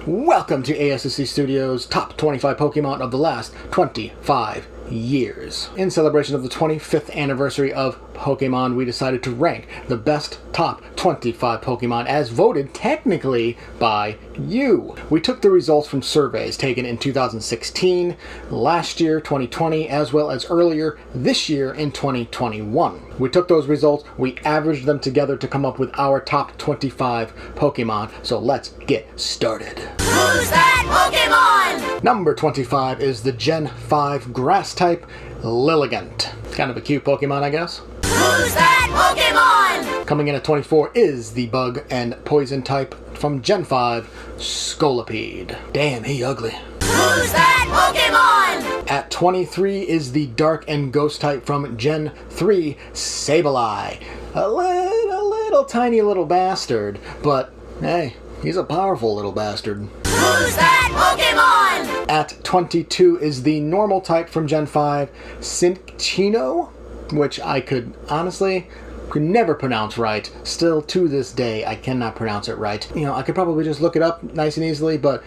Welcome to ASSC Studios' top 25 Pokemon of the last 25 years. In celebration of the 25th anniversary of Pokemon, we decided to rank the best top 25 Pokemon as voted technically by you. We took the results from surveys taken in 2016, last year 2020, as well as earlier this year in 2021. We took those results, we averaged them together to come up with our top 25 Pokemon, so let's get started. Who's that Pokemon? Number 25 is the Gen 5 Grass type Lilligant. Kind of a cute Pokemon, I guess. Who's that Pokemon? Coming in at 24 is the Bug and Poison type from Gen 5 Scolipede. Damn, he ugly. Who's that Pokemon? At 23 is the Dark and Ghost type from Gen 3 Sableye. A little tiny little bastard, but hey, he's a powerful little bastard. Who's that Pokemon? At 22 is the normal type from Gen 5 Cinccino, which I could never pronounce right. Still to this day, I cannot pronounce it right. You know, I could probably just look it up nice and easily, but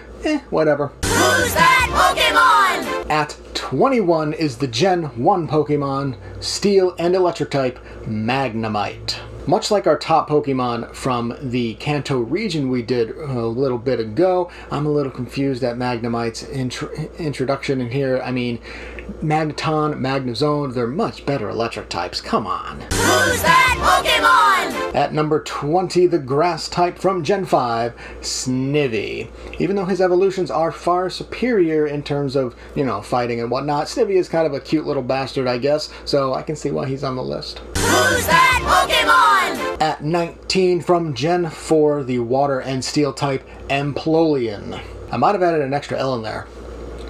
whatever. Who's that Pokemon? At 21 is the Gen 1 Pokemon Steel and Electric type Magnemite. Much like our top Pokemon from the Kanto region we did a little bit ago, I'm a little confused at Magnemite's introduction in here. I mean, Magneton, Magnezone, they're much better electric types. Come on. Who's that Pokemon? At number 20, the Grass type from Gen 5, Snivy. Even though his evolutions are far superior in terms of, fighting and whatnot, Snivy is kind of a cute little bastard, I guess, so I can see why he's on the list. Who's that Pokemon? At 19 from Gen 4, the Water and Steel type Empoleon. I might have added an extra L in there.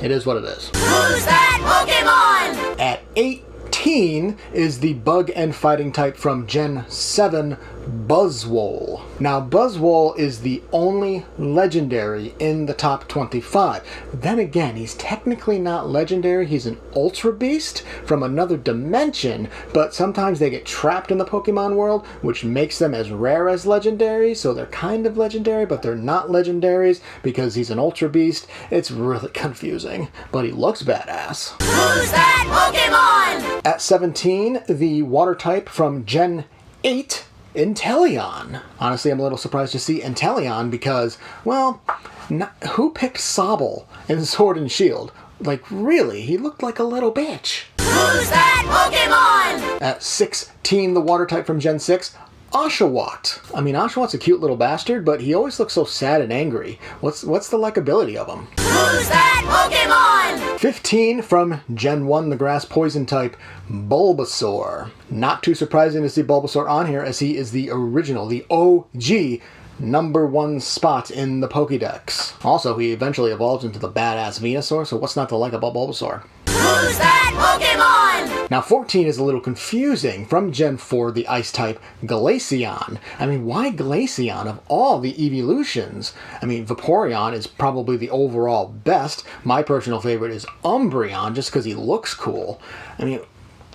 It is what it is. Who's that Pokemon? At 18 is the Bug and Fighting type from Gen 7, Buzzwole. Now, Buzzwole is the only legendary in the top 25. Then again, he's technically not legendary. He's an Ultra Beast from another dimension, but sometimes they get trapped in the Pokemon world, which makes them as rare as legendary, so they're kind of legendary, but they're not legendaries because he's an Ultra Beast. It's really confusing, but he looks badass. Who's that Pokemon? At 17, the Water type from Gen 8, Inteleon. Honestly, I'm a little surprised to see Inteleon because, who picked Sobble in Sword and Shield? Like, really, he looked like a little bitch. Who's that Pokemon? At 16, the Water type from Gen 6, Oshawott. I mean, Oshawat's a cute little bastard, but he always looks so sad and angry. What's the likability of him? Who's that Pokemon? 15 from Gen 1, the Grass Poison type, Bulbasaur. Not too surprising to see Bulbasaur on here as he is the original, the OG number 1 spot in the Pokédex. Also, he eventually evolves into the badass Venusaur, so what's not to like about Bulbasaur? Who's that Pokemon? Now, 14 is a little confusing. From Gen 4, the Ice type, Glaceon. I mean, why Glaceon of all the evolutions? I mean, Vaporeon is probably the overall best. My personal favorite is Umbreon, just because he looks cool. I mean,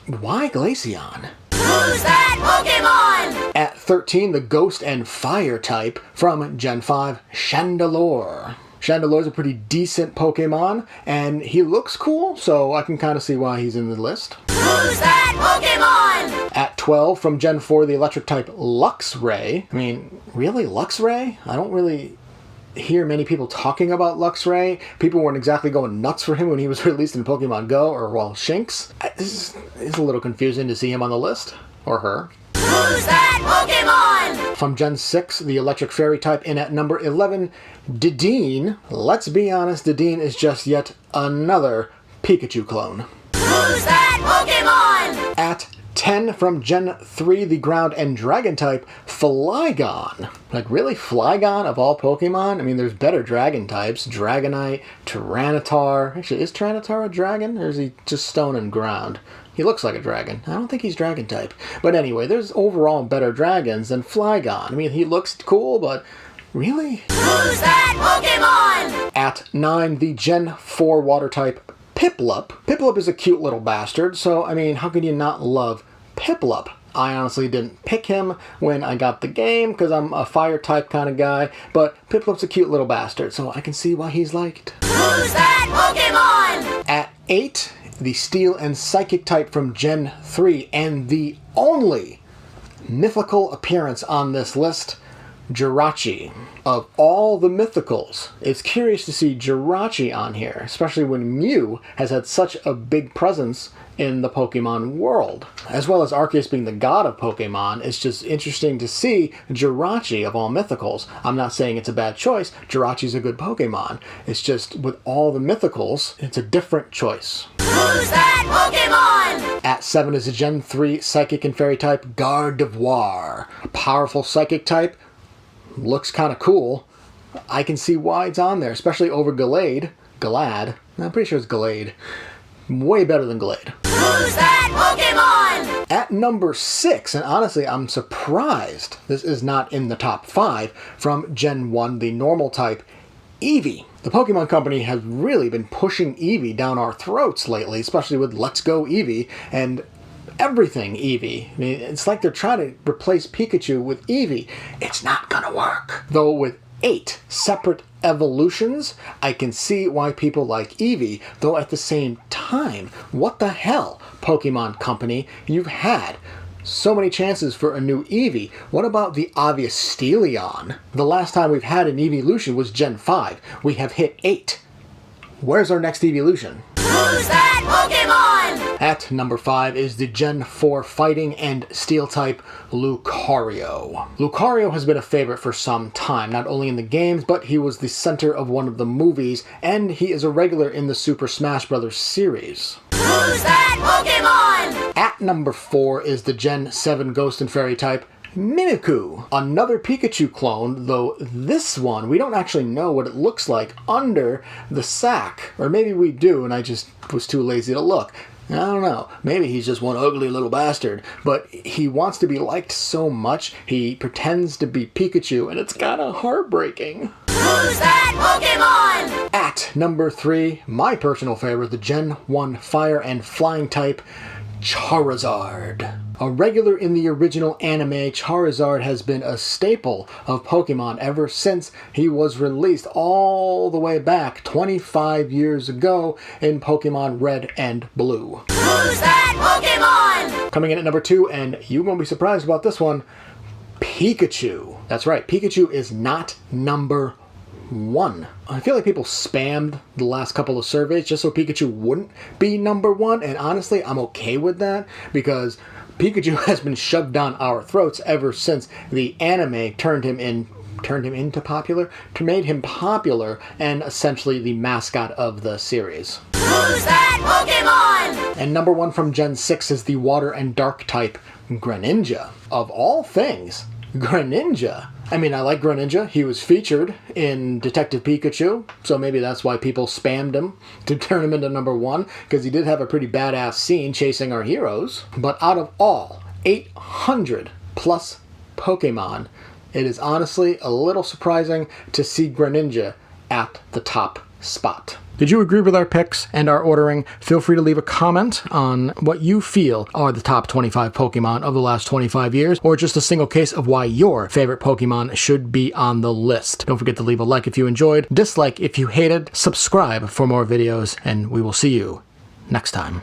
why Glaceon? Who's that Pokemon? At 13, the Ghost and Fire type from Gen 5, Chandelure. Chandelure's a pretty decent Pokemon, and he looks cool, so I can kind of see why he's in the list. Who's that Pokemon? At 12, from Gen 4, the Electric type Luxray. I mean, really, Luxray? I don't really hear many people talking about Luxray. People weren't exactly going nuts for him when he was released in Pokemon Go, or, Shinx. This is a little confusing to see him on the list, or her. Who's that Pokemon? From Gen 6, the Electric Fairy type in at number 11, Dedenne. Let's be honest, Dedenne is just yet another Pikachu clone. Who's that Pokemon? At 10 from Gen 3, the Ground and Dragon type, Flygon. Like, really? Flygon of all Pokemon? I mean, there's better dragon types. Dragonite, Tyranitar. Actually, is Tyranitar a dragon? Or is he just stone and ground? He looks like a dragon. I don't think he's dragon type. But anyway, there's overall better dragons than Flygon. I mean, he looks cool, but really? Who's that Pokemon? At 9, the Gen 4 water type, Piplup. Piplup is a cute little bastard, so, I mean, how could you not love Piplup? I honestly didn't pick him when I got the game because I'm a fire type kind of guy, but Piplup's a cute little bastard, so I can see why he's liked. Who's that Pokemon? At 8, the Steel and Psychic type from Gen 3, and the only mythical appearance on this list, Jirachi. Of all the mythicals, it's curious to see Jirachi on here, especially when Mew has had such a big presence in the Pokemon world. As well as Arceus being the god of Pokemon, it's just interesting to see Jirachi of all mythicals. I'm not saying it's a bad choice, Jirachi's a good Pokemon. It's just, with all the mythicals, it's a different choice. Who's that Pokemon? At 7 is a Gen 3 Psychic and Fairy type, Gardevoir. A powerful Psychic type, looks kind of cool. I can see why it's on there, especially over Galad. I'm pretty sure it's Galad. Way better than Glade. Who's that Pokemon? At number 6, and honestly I'm surprised this is not in the top 5, from Gen 1, the normal type, Eevee. The Pokemon Company has really been pushing Eevee down our throats lately, especially with Let's Go Eevee and everything Eevee. I mean, it's like they're trying to replace Pikachu with Eevee. It's not gonna work. Though with 8 separate evolutions, I can see why people like Eevee, though at the same time, what the hell, Pokemon Company? You've had so many chances for a new Eevee. What about the obvious Steelion? The last time we've had an evolution was Gen 5. We have hit 8. Where's our next evolution? Who's that Pokemon? At number 5 is the Gen 4 Fighting and Steel type Lucario. Lucario has been a favorite for some time, not only in the games, but he was the center of one of the movies, and he is a regular in the Super Smash Bros. Series. Who's that Pokemon? At number 4 is the Gen 7 Ghost and Fairy type Mimikyu, another Pikachu clone, though this one, we don't actually know what it looks like under the sack. Or maybe we do, and I just was too lazy to look. I don't know. Maybe he's just one ugly little bastard. But he wants to be liked so much, he pretends to be Pikachu, and it's kind of heartbreaking. Who's that Pokemon? At number 3, my personal favorite, the Gen 1 Fire and Flying type Charizard. A regular in the original anime, Charizard has been a staple of Pokemon ever since he was released all the way back 25 years ago in Pokemon Red and Blue. Who's that Pokemon? Coming in at number 2, and you won't be surprised about this one, Pikachu. That's right, Pikachu is not number 1. I feel like people spammed the last couple of surveys just so Pikachu wouldn't be number 1, and honestly, I'm okay with that because Pikachu has been shoved down our throats ever since the anime made him popular and essentially the mascot of the series. Who's that Pokemon? And number 1 from Gen 6 is the Water and Dark type Greninja. Of all things, Greninja. I mean, I like Greninja. He was featured in Detective Pikachu, so maybe that's why people spammed him to turn him into number 1, because he did have a pretty badass scene chasing our heroes. But out of all 800 plus Pokemon, it is honestly a little surprising to see Greninja at the top spot. Did you agree with our picks and our ordering? Feel free to leave a comment on what you feel are the top 25 Pokemon of the last 25 years, or just a single case of why your favorite Pokemon should be on the list. Don't forget to leave a like if you enjoyed, dislike if you hated, subscribe for more videos, and we will see you next time.